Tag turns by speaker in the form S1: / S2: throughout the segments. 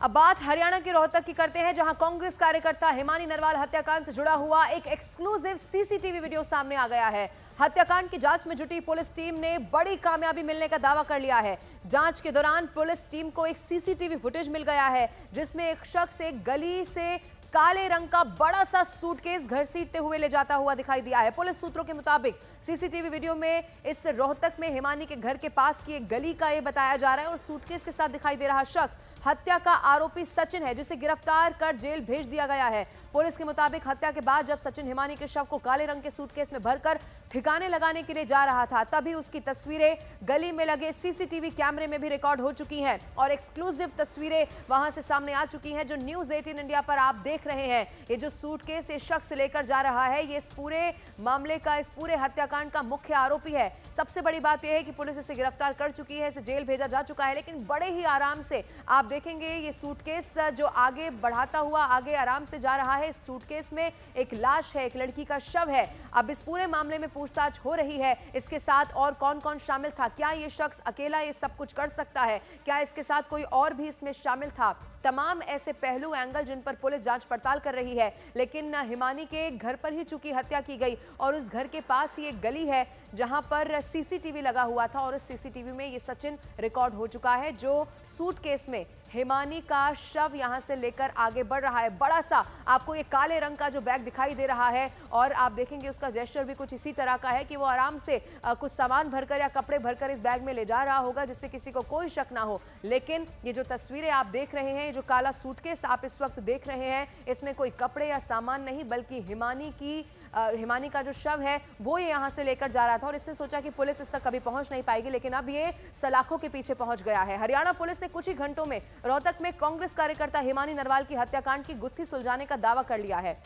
S1: अब बात हरियाणा के रोहतक की करते हैं, जहां कांग्रेस कार्यकर्ता हिमानी नरवाल हत्याकांड से जुड़ा हुआ एक एक्सक्लूसिव सीसीटीवी वीडियो सामने आ गया है। हत्याकांड की जांच में जुटी पुलिस टीम ने बड़ी कामयाबी मिलने का दावा कर लिया है। जांच के दौरान पुलिस टीम को एक सीसीटीवी फुटेज मिल गया है, जिसमें एक शख्स एक गली से काले रंग का बड़ा सा सूटकेस घसीटते हुए ले जाता हुआ दिखाई दिया है। पुलिस सूत्रों के मुताबिक सीसीटीवी वीडियो में इस रोहतक में हिमानी के घर के पास की एक गली का ये बताया जा रहा है और सूटकेस के साथ दिखाई दे रहा शख्स हत्या का आरोपी सचिन है, जिसे गिरफ्तार कर जेल भेज दिया गया है। पुलिस के मुताबिक हत्या के बाद जब सचिन हिमानी के शव को काले रंग के सूटकेस में भरकर ठिकाने लगाने के लिए जा रहा था, तभी उसकी तस्वीरें गली में लगे सीसीटीवी कैमरे में भी रिकॉर्ड हो चुकी हैं और एक्सक्लूसिव तस्वीरें वहां से सामने आ चुकी हैं, जो न्यूज़ 18 इंडिया पर आप देख रहे हैं। ये जो सूटकेस ये शख्स लेकर जा रहा है, ये इस पूरे मामले का, इस पूरे हत्याकांड का मुख्य आरोपी है। सबसे बड़ी बात यह है कि पुलिस इसे गिरफ्तार कर चुकी है, इसे जेल भेजा जा चुका है, लेकिन बड़े ही आराम से आप देखेंगे ये सूटकेस जो आगे बढ़ाता हुआ आगे आराम से जा रहा है। इस सूटकेस में एक लाश है, एक लड़की का शव है। अब इस पूरे मामले में पूछताछ हो रही है, इसके साथ और कौन कौन शामिल था, क्या ये शख्स अकेला ये सब कुछ कर सकता है, क्या इसके साथ कोई और भी इसमें शामिल था। तमाम ऐसे पहलू एंगल जिन पर पुलिस जांच पड़ताल कर रही है। लेकिन हिमानी के घर पर ही चूंकि हत्या की गई और उस घर के पास ही एक गली है जहां पर सीसीटीवी लगा हुआ था और इस सीसीटीवी में ये सचिन रिकॉर्ड हो चुका है, जो सूटकेस में हिमानी का शव यहां से लेकर आगे बढ़ रहा है। बड़ा सा आपको ये काले रंग का जो बैग दिखाई दे रहा है और आप देखेंगे उसका जेस्चर भी कुछ इसी तरह का है कि वो आराम से कुछ सामान भरकर या कपड़े भरकर इस बैग में ले जा रहा होगा, जिससे किसी को कोई शक ना हो। लेकिन ये जो तस्वीरें आप देख रहे हैं, जो काला सूटकेस आप इस वक्त देख रहे हैं, इसमें कोई कपड़े या सामान नहीं, बल्कि हिमानी का जो शव है वो ये यहां से लेकर जा रहा था और इसने सोचा कि पुलिस इस तक कभी पहुंच नहीं पाएगी, लेकिन अब ये सलाखों के पीछे पहुंच गया है। हरियाणा पुलिस ने कुछ ही घंटों में रोहतक में कांग्रेस कार्यकर्ता हिमानी नरवाल की हत्याकांड की गुत्थी सुलझाने का दावा कर लिया है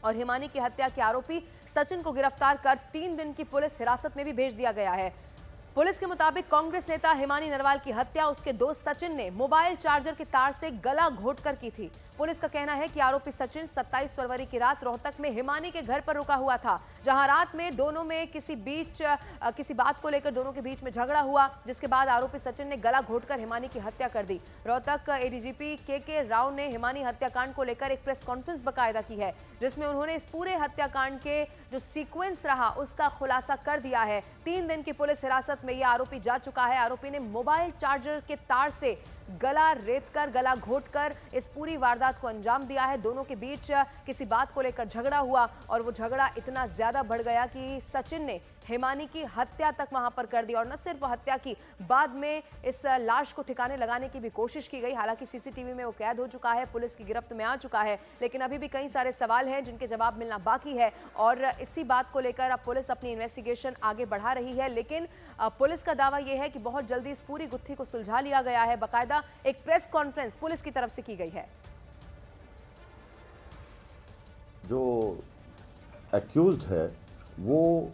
S1: और हिमानी की हत्या के आरोपी सचिन को गिरफ्तार कर 3 दिन की पुलिस हिरासत में भी भेज दिया गया है। पुलिस के मुताबिक कांग्रेस नेता हिमानी नरवाल की हत्या उसके दोस्त सचिन ने मोबाइल चार्जर के तार से गला घोंटकर की थी। पुलिस का कहना है कि आरोपी सचिन 27 फरवरी की रात रोहतक में हिमानी के घर पर रुका हुआ था, जहां रात में दोनों में किसी बात को लेकर दोनों के बीच में झगड़ा हुआ, जिसके बाद आरोपी सचिन ने गला घोंटकर हिमानी की हत्या कर दी। रोहतक एडीजीपी के राव ने हिमानी हत्याकांड को लेकर एक प्रेस कॉन्फ्रेंस बकायदा की है, जिसमें उन्होंने इस पूरे हत्याकांड के जो सीक्वेंस रहा उसका खुलासा कर दिया है। 3 दिन की पुलिस हिरासत में यह आरोपी जा चुका है। आरोपी ने मोबाइल चार्जर के तार से गला रेतकर, गला घोंटकर इस पूरी वारदात को अंजाम दिया है। दोनों के बीच किसी बात को लेकर झगड़ा हुआ और वो झगड़ा इतना ज्यादा बढ़ गया कि सचिन ने हिमानी की हत्या तक वहां पर कर दी और न सिर्फ हत्या की, बाद में इस लाश को ठिकाने लगाने की भी कोशिश की गई। हालांकि सीसीटीवी में वो कैद हो चुका है, पुलिस की गिरफ्त में आ चुका है, लेकिन अभी भी कई सारे सवाल हैं जिनके जवाब मिलना बाकी है और इसी बात को लेकर अब पुलिस अपनी इन्वेस्टिगेशन आगे बढ़ा रही है। लेकिन पुलिस का दावा यह है कि बहुत जल्दी इस पूरी गुत्थी को सुलझा लिया गया है। बाकायदा एक प्रेस कॉन्फ्रेंस पुलिस की तरफ से की गई है।
S2: जो एक्यूज्ड है वो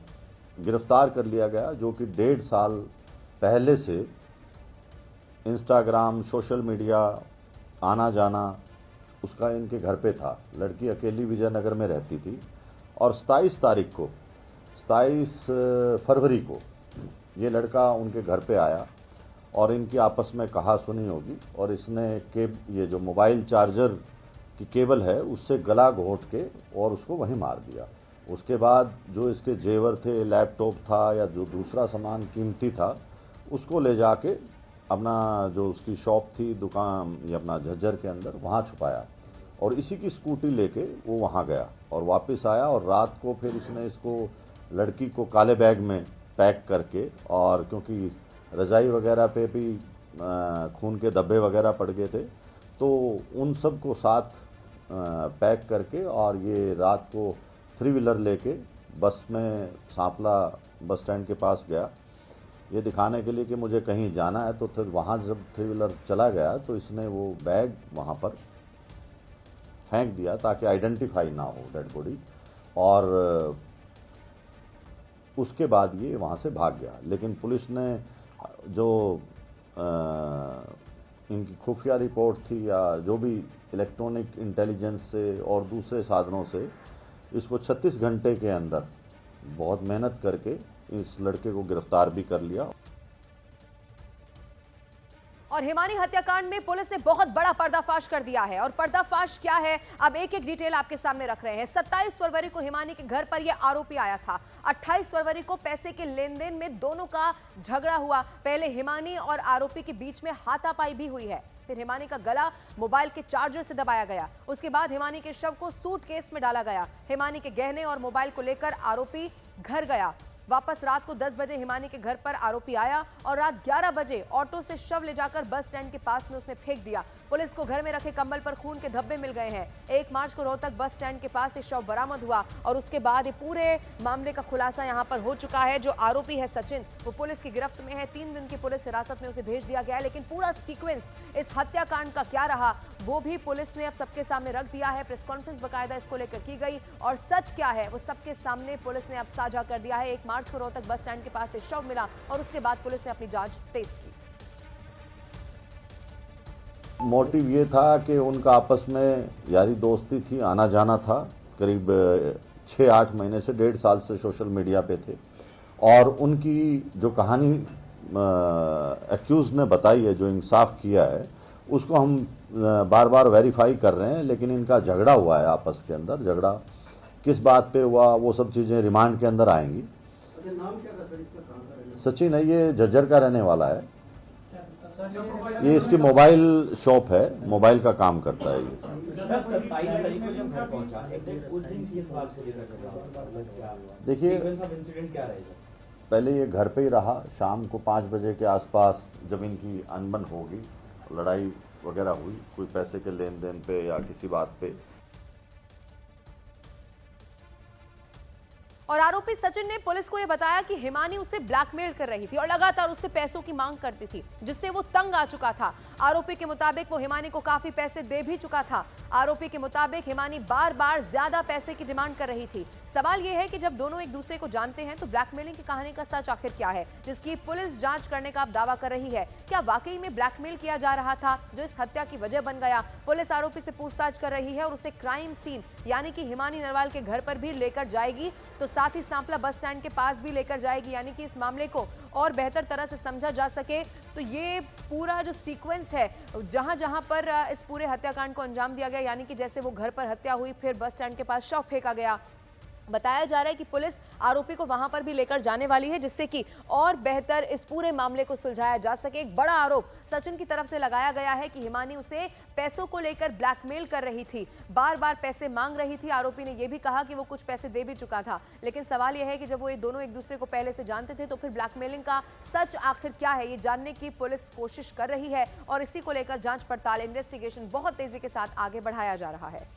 S2: गिरफ्तार कर लिया गया, जो कि 1.5 साल पहले से इंस्टाग्राम, सोशल मीडिया आना जाना उसका इनके घर पे था। लड़की अकेली विजयनगर में रहती थी और 27 फरवरी को ये लड़का उनके घर पे आया और इनकी आपस में कहा सुनी होगी और इसने ये जो मोबाइल चार्जर की केबल है उससे गला घोंट के और उसको वहीं मार दिया। उसके बाद जो इसके जेवर थे, लैपटॉप था या जो दूसरा सामान कीमती था, उसको ले जाके अपना जो उसकी शॉप थी, दुकान या अपना झज्जर के अंदर, वहाँ छुपाया और इसी की स्कूटी लेके वो वहाँ गया और वापस आया और रात को फिर इसने इसको लड़की को काले बैग में पैक करके, और क्योंकि रजाई वगैरह पे भी खून के धब्बे वगैरह पड़ गए थे, तो उन सब को साथ पैक करके और ये रात को 3 व्हीलर लेके बस में सांपला बस स्टैंड के पास गया, ये दिखाने के लिए कि मुझे कहीं जाना है। तो फिर वहाँ जब 3 व्हीलर चला गया तो इसने वो बैग वहाँ पर फेंक दिया ताकि आइडेंटिफाई ना हो डेड बॉडी, और उसके बाद ये वहाँ से भाग गया। लेकिन पुलिस ने जो इनकी खुफिया रिपोर्ट थी या जो भी इलेक्ट्रॉनिक इंटेलिजेंस से और दूसरे साधनों से इसको 36 घंटे के अंदर बहुत मेहनत करके इस लड़के को गिरफ्तार भी कर लिया।
S1: और हिमानी हत्याकांड में पुलिस ने बहुत बड़ा पर्दाफाश कर दिया है। और पर्दाफाश क्या है, अब एक एक डिटेल आपके सामने रख रहे हैं। 27 फरवरी को हिमानी के घर पर यह आरोपी आया था। 28 फरवरी को पैसे के लेन देन में दोनों का झगड़ा हुआ। पहले हिमानी और आरोपी के बीच में हाथापाई भी हुई है। फिर हिमानी का गला मोबाइल के चार्जर से दबाया गया। उसके बाद हिमानी के शव को सूटकेस में डाला गया। हिमानी के गहने और मोबाइल को लेकर आरोपी घर गया। वापस रात को 10 बजे हिमानी के घर पर आरोपी आया और रात 11 बजे ऑटो से शव ले जाकर बस स्टैंड के पास में उसने फेंक दिया। पुलिस को घर में रखे कंबल पर खून के धब्बे मिल गए हैं। 1 मार्च को रोहतक बस स्टैंड के पास ये शव बरामद हुआ और उसके बाद ये पूरे मामले का खुलासा यहां पर हो चुका है। जो आरोपी है सचिन, वो पुलिस की गिरफ्त में है। 3 दिन की पुलिस हिरासत में उसे भेज दिया गया है। लेकिन पूरा सीक्वेंस इस हत्याकांड का क्या रहा, वो भी पुलिस ने अब सबके सामने रख दिया है। प्रेस कॉन्फ्रेंस बकायदा इसको लेकर की गई और सच क्या है वो सबके सामने पुलिस ने अब साझा कर दिया है। 1 मार्च को रोहतक बस स्टैंड के पास से शव मिला और उसके बाद पुलिस ने अपनी जांच तेज की।
S2: मोटिव ये था कि उनका आपस में यारी दोस्ती थी, आना जाना था। करीब 6-8 महीने से 1.5 साल से सोशल मीडिया पे थे और उनकी जो कहानी एक्यूज ने बताई है, जो इंसाफ किया है, उसको हम बार बार वेरीफाई कर रहे हैं। लेकिन इनका झगड़ा हुआ है आपस के अंदर। झगड़ा किस बात पे हुआ वो सब चीज़ें रिमांड के अंदर आएंगी।
S3: नाम क्या था सर इसका, कहाँ का रहने
S2: सचिन है, ये झज्जर का रहने वाला है। ये इसकी मोबाइल शॉप है, मोबाइल का काम करता है ये।
S4: 27 तारीख को जब घर पहुंचा, एग्जैक्ट उस दिन किस बात को लेकर चला?
S2: देखिए,
S4: सीक्वेंस ऑफ इंसिडेंट क्या रहेगा?
S2: पहले ये घर पे ही रहा। शाम को 5 बजे के आसपास जब इनकी अनबन होगी, लड़ाई वगैरह हुई, कोई पैसे के लेन देन पे या किसी बात पे।
S1: और आरोपी सचिन ने पुलिस को यह बताया कि हिमानी उसे ब्लैकमेल कर रही थी और लगातार उससे पैसों की मांग करती थी, जिससे वो तंग आ चुका था। आरोपी के मुताबिक वो हिमानी को काफी पैसे दे भी चुका था। आरोपी के मुताबिक हिमानी बार बार ज्यादा पैसे की डिमांड कर रही थी। सवाल यह है कि जब दोनों एक दूसरे को जानते हैं तो ब्लैकमेलिंग की कहानी का सच आखिर क्या है, जिसकी पुलिस जांच करने का अब दावा कर रही है। क्या वाकई में ब्लैकमेल किया जा रहा था जो इस हत्या की वजह बन गया? पुलिस आरोपी से पूछताछ कर रही है और उसे क्राइम सीन यानी कि हिमानी नरवाल के घर पर भी लेकर जाएगी, तो साथ ही सांपला बस स्टैंड के पास भी लेकर जाएगी, यानी कि इस मामले को और बेहतर तरह से समझा जा सके। तो ये पूरा जो सीक्वेंस है, जहां जहां पर इस पूरे हत्याकांड को अंजाम दिया गया, यानी कि जैसे वो घर पर हत्या हुई, फिर बस स्टैंड के पास शव फेंका गया, बताया जा रहा है कि पुलिस आरोपी को वहां पर भी लेकर जाने वाली है, जिससे कि और बेहतर इस पूरे मामले को सुलझाया जा सके। एक बड़ा आरोप सचिन की तरफ से लगाया गया है कि हिमानी उसे पैसों को लेकर ब्लैकमेल कर रही थी, बार बार पैसे मांग रही थी। आरोपी ने यह भी कहा कि वो कुछ पैसे दे भी चुका था। लेकिन सवाल यह है कि जब वो ये दोनों एक दूसरे को पहले से जानते थे, तो फिर ब्लैकमेलिंग का सच आखिर क्या है, ये जानने की पुलिस कोशिश कर रही है और इसी को लेकर जांच पड़ताल, इन्वेस्टिगेशन बहुत तेजी के साथ आगे बढ़ाया जा रहा है।